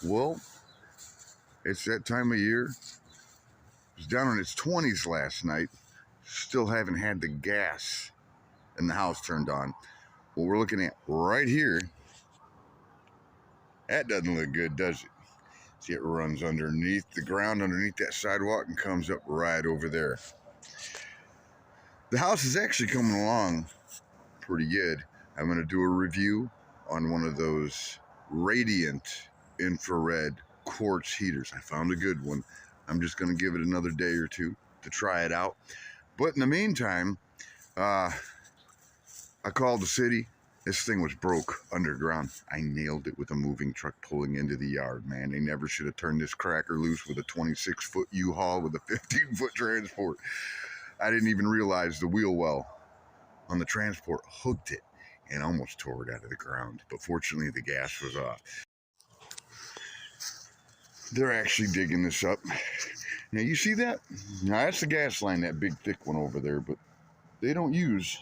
Well, it's that time of year. It was down in its 20s last night. Still haven't had the gas in the house turned on. What we're looking at right here, that doesn't look good, does it? See, it runs underneath the ground, underneath that sidewalk, and comes up right over there. The house is actually coming along pretty good. I'm going to do a review on one of those Radiant infrared quartz heaters. I found a good one. I'm just going to give it another day or two to try it out. But in the meantime, I called the city. This thing was broke underground. I nailed it with a moving truck pulling into the yard, man. They never should have turned this cracker loose with a 26-foot U-Haul with a 15-foot transport. I didn't even realize the wheel well on the transport hooked it and almost tore it out of the ground. But fortunately, the gas was off. They're actually digging this up. Now, you see that? Now, that's the gas line, that big, thick one over there. But they don't use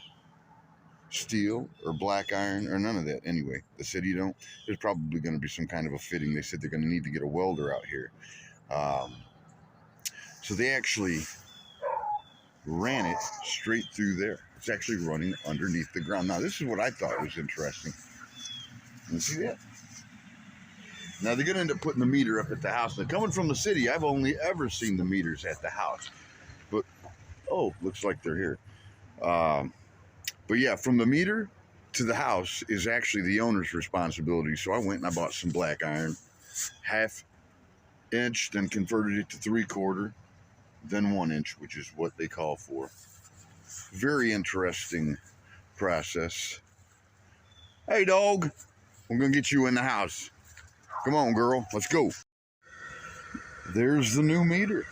steel or black iron or none of that anyway. The city don't. There's probably going to be some kind of a fitting. They said they're going to need to get a welder out here. So they actually ran it straight through there. It's actually running underneath the ground. Now, this is what I thought was interesting. You see that? Now, they're going to end up putting the meter up at the house. Now, coming from the city, I've only ever seen the meters at the house. But, oh, looks like they're here. But yeah, from the meter to the house is actually the owner's responsibility. So I went and I bought some black iron, 1/2 inch, then converted it to 3/4, then 1 inch, which is what they call for. Very interesting process. Hey, dog, I'm gonna get you in the house. Come on, girl, let's go. There's the new meter.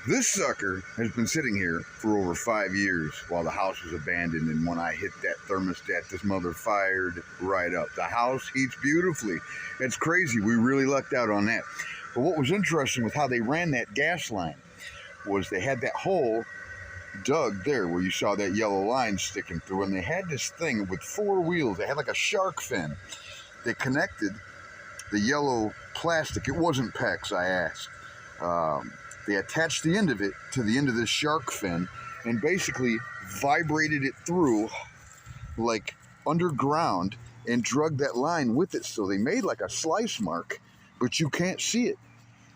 This sucker has been sitting here for over 5 years while the house was abandoned, and when I hit that thermostat, this mother fired right up. The house heats beautifully. It's crazy. We really lucked out on that. But what was interesting with how they ran that gas line was they had that hole dug there where you saw that yellow line sticking through, and they had this thing with 4 wheels. They had like a shark fin. They connected the yellow plastic. It wasn't PEX, I asked. They attached the end of it to the end of this shark fin and basically vibrated it through like underground and drug that line with it. So they made like a slice mark, but you can't see it.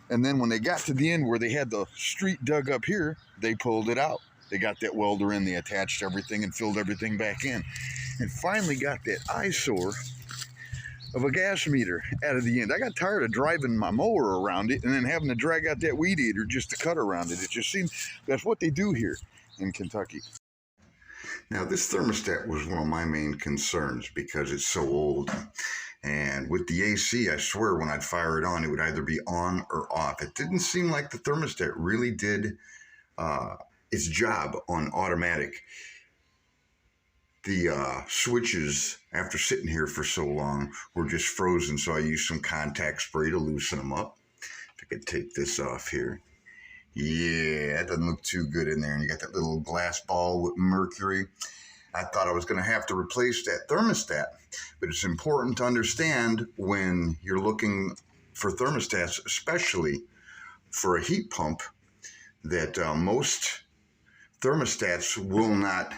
And then when they got to the end where they had the street dug up here, they pulled it out. They got that welder in, they attached everything and filled everything back in. And finally got that eyesore of a gas meter out of the end. I got tired of driving my mower around it and then having to drag out that weed eater just to cut around it. It just seemed that's what they do here in Kentucky. Now, this thermostat was one of my main concerns because it's so old. And with the AC, I swear when I'd fire it on, it would either be on or off. It didn't seem like the thermostat really did its job on automatic. The switches, after sitting here for so long, were just frozen, so I used some contact spray to loosen them up. If I could take this off here. Yeah, that doesn't look too good in there. And you got that little glass ball with mercury. I thought I was going to have to replace that thermostat, but it's important to understand when you're looking for thermostats, especially for a heat pump, that most thermostats will not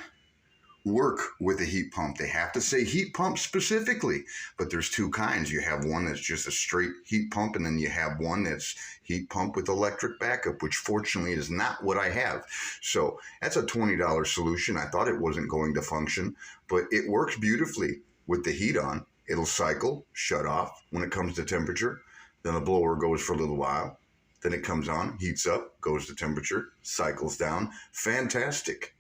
work with a heat pump. They have to say heat pump specifically, but there's 2 kinds. You have one that's just a straight heat pump, and then you have one that's heat pump with electric backup, which fortunately is not what I have. So that's a $20 solution. I thought it wasn't going to function, but it works beautifully with the heat on. It'll cycle, shut off when it comes to temperature. Then the blower goes for a little while. Then it comes on, heats up, goes to temperature, cycles down. Fantastic.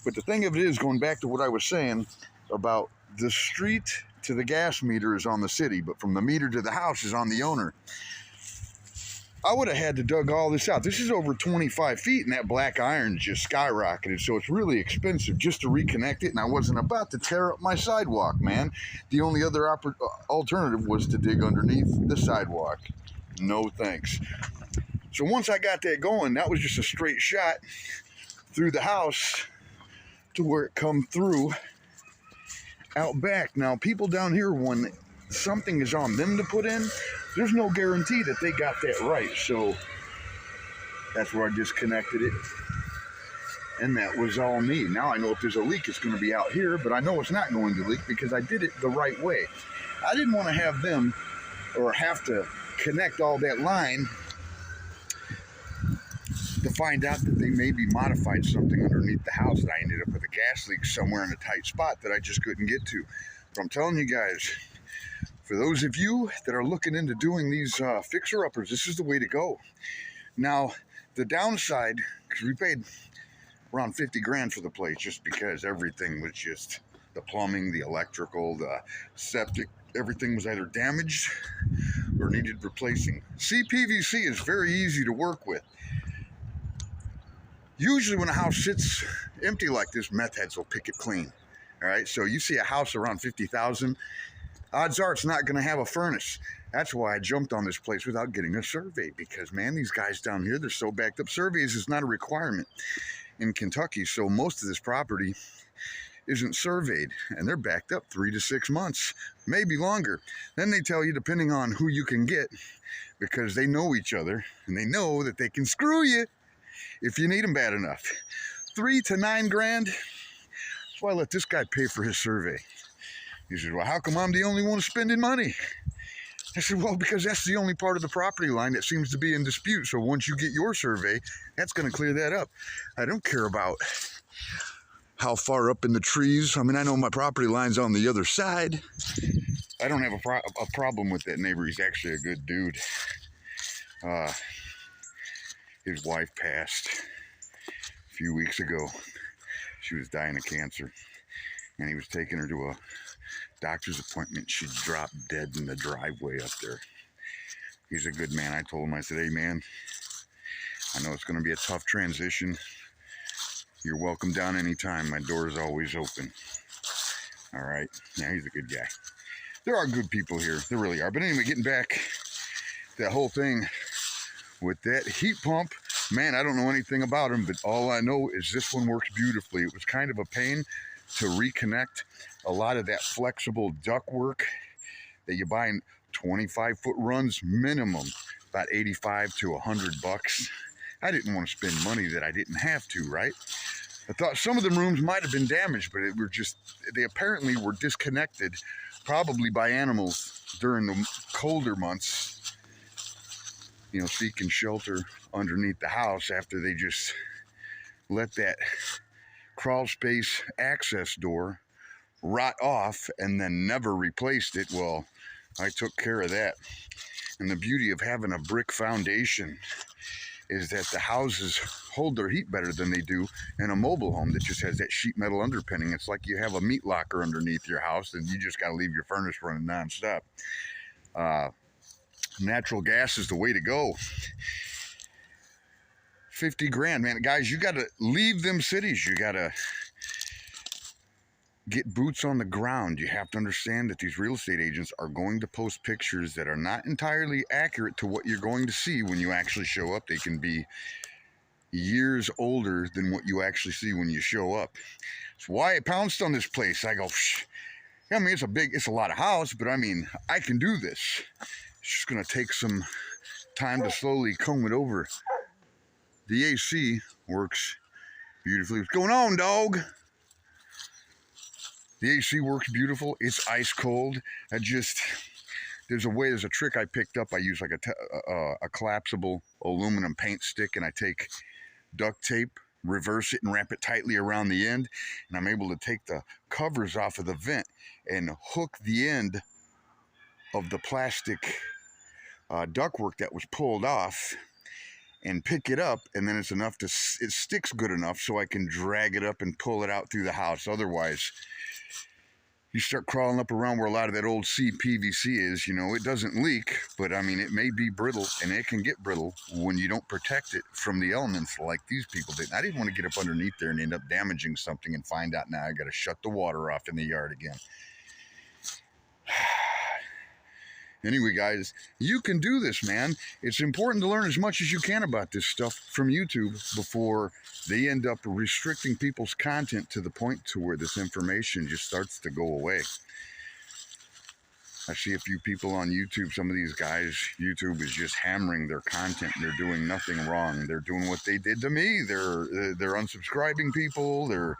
But the thing of it is, going back to what I was saying about the street to the gas meter is on the city, but from the meter to the house is on the owner. I would have had to dug all this out. This is over 25 feet, and that black iron just skyrocketed, so it's really expensive just to reconnect it, and I wasn't about to tear up my sidewalk, man. The only other alternative was to dig underneath the sidewalk. No thanks. So once I got that going, that was just a straight shot through the house to where it come through out back. Now, people down here, when something is on them to put in, there's no guarantee that they got that right. So that's where I disconnected it. And that was all me. Now I know if there's a leak, it's going to be out here, but I know it's not going to leak because I did it the right way. I didn't want to have them or have to connect all that line to find out that they maybe modified something underneath the house that I ended up with a gas leak somewhere in a tight spot that I just couldn't get to. But I'm telling you guys, for those of you that are looking into doing these fixer-uppers, this is the way to go. Now, the downside, because we paid around 50 grand for the place just because everything was just, the plumbing, the electrical, the septic, everything was either damaged or needed replacing. CPVC is very easy to work with. Usually when a house sits empty like this, meth heads will pick it clean. All right, so you see a house around 50,000, odds are it's not going to have a furnace. That's why I jumped on this place without getting a survey, because man, these guys down here, they're so backed up. Surveys is not a requirement in Kentucky, so most of this property isn't surveyed, and they're backed up 3 to 6 months, maybe longer. Then they tell you, depending on who you can get, because they know each other, and they know that they can screw you if you need them bad enough. 3 to 9 grand. So I let this guy pay for his survey. He said, well, how come I'm the only one spending money? I said, well, because that's the only part of the property line that seems to be in dispute. So once you get your survey, that's going to clear that up. I don't care about how far up in the trees. I mean, I know my property line's on the other side. I don't have a problem with that neighbor. He's actually a good dude. His wife passed a few weeks ago. She was dying of cancer, and he was taking her to a doctor's appointment. She dropped dead in the driveway up there. He's a good man. I told him, I said, hey man, I know it's going to be a tough transition. You're welcome down anytime. My door is always open. All right. Yeah, he's a good guy. There are good people here. There really are. But anyway, getting back to that whole thing with that heat pump, man, I don't know anything about them, but all I know is this one works beautifully. It was kind of a pain to reconnect a lot of that flexible ductwork that you buy in 25-foot runs minimum, about 85 to 100 bucks. I didn't want to spend money that I didn't have to, right? I thought some of the rooms might have been damaged, but they apparently were disconnected, probably by animals during the colder months, you know, seeking shelter underneath the house after they just let that crawl space access door rot off and then never replaced it. Well, I took care of that. And the beauty of having a brick foundation is that the houses hold their heat better than they do in a mobile home that just has that sheet metal underpinning. It's like you have a meat locker underneath your house and you just got to leave your furnace running nonstop. Natural gas is the way to go. 50 grand, man. Guys, you got to leave them cities. You got to get boots on the ground. You have to understand that these real estate agents are going to post pictures that are not entirely accurate to what you're going to see when you actually show up. They can be years older than what you actually see when you show up. That's why I pounced on this place. I go, I mean, it's a lot of house, but I mean, I can do this. It's just going to take some time to slowly comb it over. The AC works beautifully. What's going on, dog? The AC works beautiful. It's ice cold. There's a trick I picked up. I use like a collapsible aluminum paint stick, and I take duct tape, reverse it, and wrap it tightly around the end. And I'm able to take the covers off of the vent and hook the end of the plastic ductwork that was pulled off and pick it up, and then it sticks good enough so I can drag it up and pull it out through the house. Otherwise, you start crawling up around where a lot of that old CPVC is, you know, it doesn't leak, but I mean, it may be brittle, and it can get brittle when you don't protect it from the elements like these people did. I didn't want to get up underneath there and end up damaging something and find out now I got to shut the water off in the yard again. Anyway, guys, you can do this, man. It's important to learn as much as you can about this stuff from YouTube before they end up restricting people's content to the point to where this information just starts to go away. I see a few people on YouTube. Some of these guys, YouTube is just hammering their content. They're doing nothing wrong. They're doing what they did to me. They're unsubscribing people. They're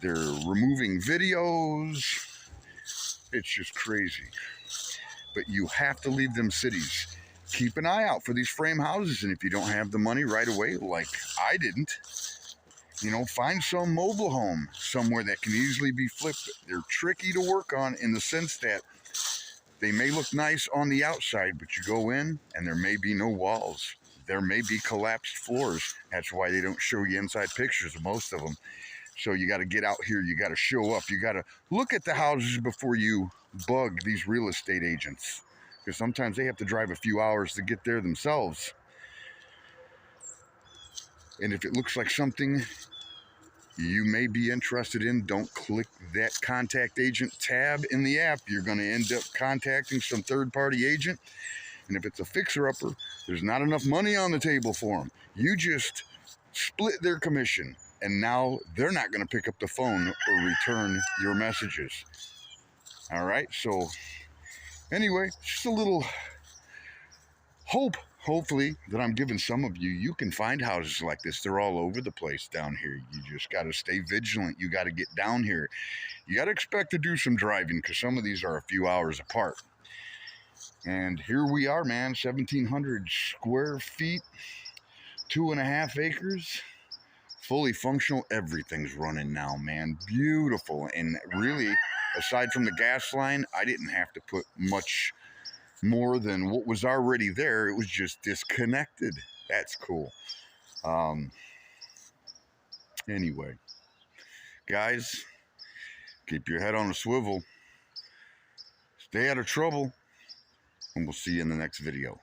removing videos. It's just crazy. But you have to leave them cities. Keep an eye out for these frame houses, and if you don't have the money right away, like I didn't, find some mobile home somewhere that can easily be flipped. They're tricky to work on in the sense that they may look nice on the outside, but you go in and there may be no walls. There may be collapsed floors. That's why they don't show you inside pictures of most of them. So you got to get out here. You got to show up. You got to look at the houses before you bug these real estate agents, because sometimes they have to drive a few hours to get there themselves. And if it looks like something you may be interested in, don't click that contact agent tab in the app. You're going to end up contacting some third-party agent. And if it's a fixer-upper, there's not enough money on the table for them. You just split their commission, and now they're not going to pick up the phone or return your messages. All right, so anyway, just a little hopefully that I'm giving some of you. You can find houses like this. They're all over the place down here. You just got to stay vigilant. You got to get down here. You got to expect to do some driving, because some of these are a few hours apart. And here we are, man, 1,700 square feet, 2.5 acres, fully functional. Everything's running now, man. Beautiful. And really, aside from the gas line, I didn't have to put much more than what was already there. It was just disconnected. That's cool. Anyway, guys, keep your head on a swivel. Stay out of trouble, and we'll see you in the next video.